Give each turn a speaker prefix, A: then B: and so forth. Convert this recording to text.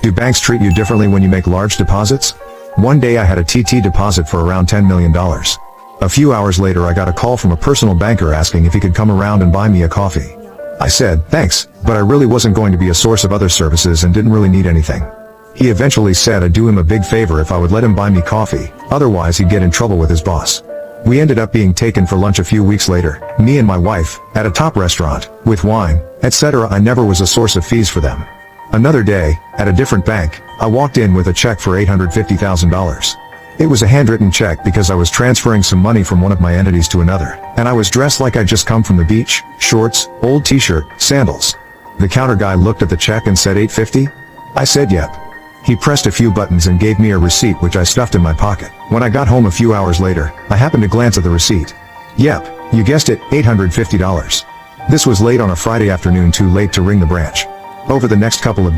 A: Do banks treat you differently when you make large deposits? One day I had a TT deposit for around $10 million. A few hours later I got a call from a personal banker asking if he could come around and buy me a coffee. I said, thanks, but I really wasn't going to be a source of other services and didn't really need anything. He eventually said I'd do him a big favor if I would let him buy me coffee, otherwise he'd get in trouble with his boss. We ended up being taken for lunch a few weeks later, me and my wife, at a top restaurant, with wine, etc. I never was a source of fees for them. Another day, at a different bank, I walked in with a check for $850,000. It was a handwritten check because I was transferring some money from one of my entities to another, and I was dressed like I'd just come from the beach, shorts, old t-shirt, sandals. The counter guy looked at the check and said $850? I said yep. He pressed a few buttons and gave me a receipt which I stuffed in my pocket. When I got home a few hours later, I happened to glance at the receipt. Yep, you guessed it, $850. This was late on a Friday afternoon, too late to ring the branch. Over the next couple of days,